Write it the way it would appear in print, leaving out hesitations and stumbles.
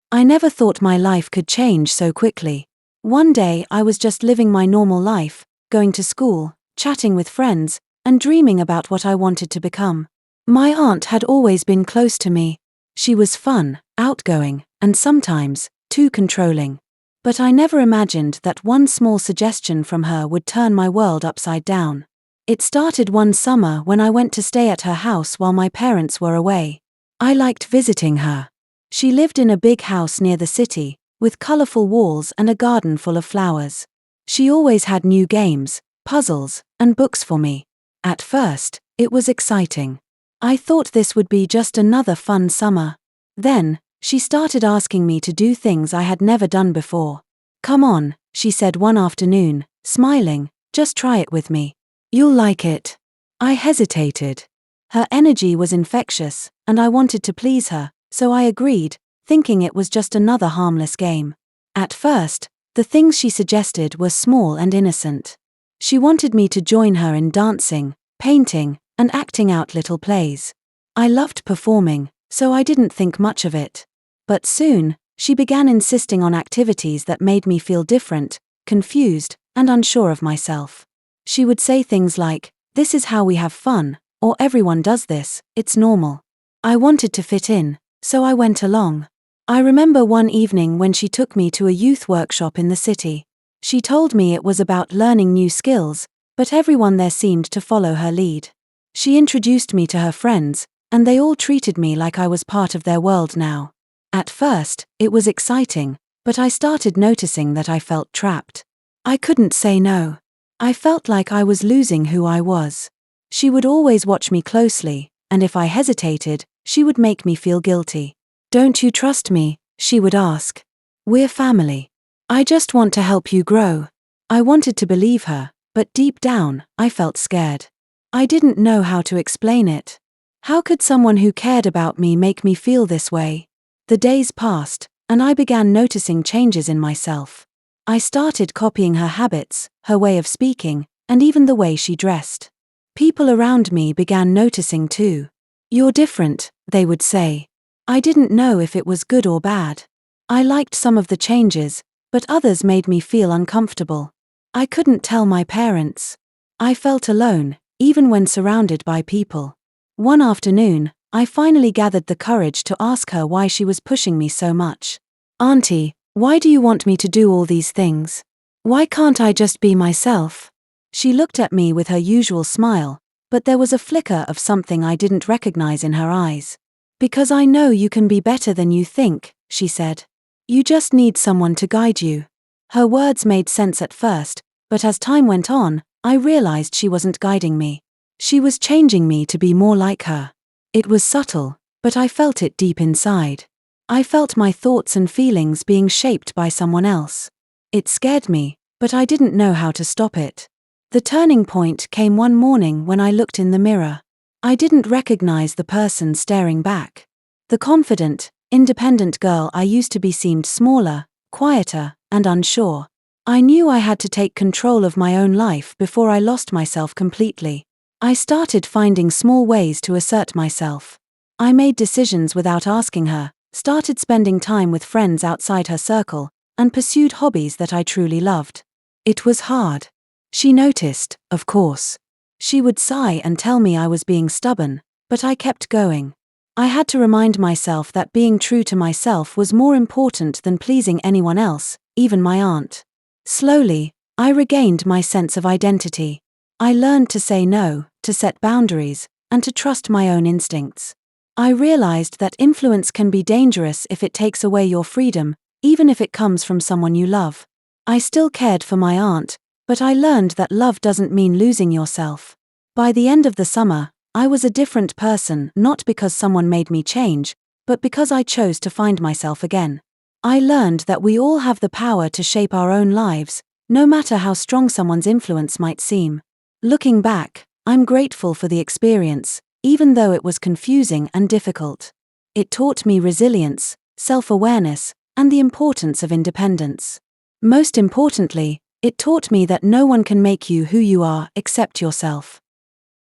I never thought my life could change so quickly. One day I was just living my normal life, going to school, chatting with friends, and dreaming about what I wanted to become. My aunt had always been close to me. She was fun, outgoing, and sometimes too controlling. But I never imagined that one small suggestion from her would turn my world upside down. It started one summer when I went to stay at her house while my parents were away. I liked visiting her. She lived in a big house near the city, with colorful walls and a garden full of flowers. She always had new games, puzzles, and books for me. At first, it was exciting. I thought this would be just another fun summer. Then, she started asking me to do things I had never done before. "Come on," she said one afternoon, smiling, "just try it with me. You'll like it." I hesitated. Her energy was infectious, and I wanted to please her, so I agreed, thinking it was just another harmless game. At first, the things she suggested were small and innocent. She wanted me to join her in dancing, painting, and acting out little plays. I loved performing, so I didn't think much of it. But soon, she began insisting on activities that made me feel different, confused, and unsure of myself. She would say things like, "This is how we have fun," or "Everyone does this, it's normal." I wanted to fit in, so I went along. I remember one evening when she took me to a youth workshop in the city. She told me it was about learning new skills, but everyone there seemed to follow her lead. She introduced me to her friends, and they all treated me like I was part of their world now. At first, it was exciting, but I started noticing that I felt trapped. I couldn't say no. I felt like I was losing who I was. She would always watch me closely, and if I hesitated, she would make me feel guilty. "Don't you trust me?" she would ask. "We're family. I just want to help you grow." I wanted to believe her, but deep down, I felt scared. I didn't know how to explain it. How could someone who cared about me make me feel this way? The days passed, and I began noticing changes in myself. I started copying her habits, her way of speaking, and even the way she dressed. People around me began noticing too. "You're different," they would say. I didn't know if it was good or bad. I liked some of the changes, but others made me feel uncomfortable. I couldn't tell my parents. I felt alone, even when surrounded by people. One afternoon, I finally gathered the courage to ask her why she was pushing me so much. "Auntie, why do you want me to do all these things? Why can't I just be myself?" She looked at me with her usual smile, but there was a flicker of something I didn't recognize in her eyes. "Because I know you can be better than you think," she said. "You just need someone to guide you." Her words made sense at first, but as time went on, I realized she wasn't guiding me. She was changing me to be more like her. It was subtle, but I felt it deep inside. I felt my thoughts and feelings being shaped by someone else. It scared me, but I didn't know how to stop it. The turning point came one morning when I looked in the mirror. I didn't recognize the person staring back. The confident, independent girl I used to be seemed smaller, quieter, and unsure. I knew I had to take control of my own life before I lost myself completely. I started finding small ways to assert myself. I made decisions without asking her, started spending time with friends outside her circle, and pursued hobbies that I truly loved. It was hard. She noticed, of course. She would sigh and tell me I was being stubborn, but I kept going. I had to remind myself that being true to myself was more important than pleasing anyone else, even my aunt. Slowly, I regained my sense of identity. I learned to say no, to set boundaries, and to trust my own instincts. I realized that influence can be dangerous if it takes away your freedom, even if it comes from someone you love. I still cared for my aunt, but I learned that love doesn't mean losing yourself. By the end of the summer, I was a different person, not because someone made me change, but because I chose to find myself again. I learned that we all have the power to shape our own lives, no matter how strong someone's influence might seem. Looking back, I'm grateful for the experience, even though it was confusing and difficult. It taught me resilience, self-awareness, and the importance of independence. Most importantly, it taught me that no one can make you who you are except yourself.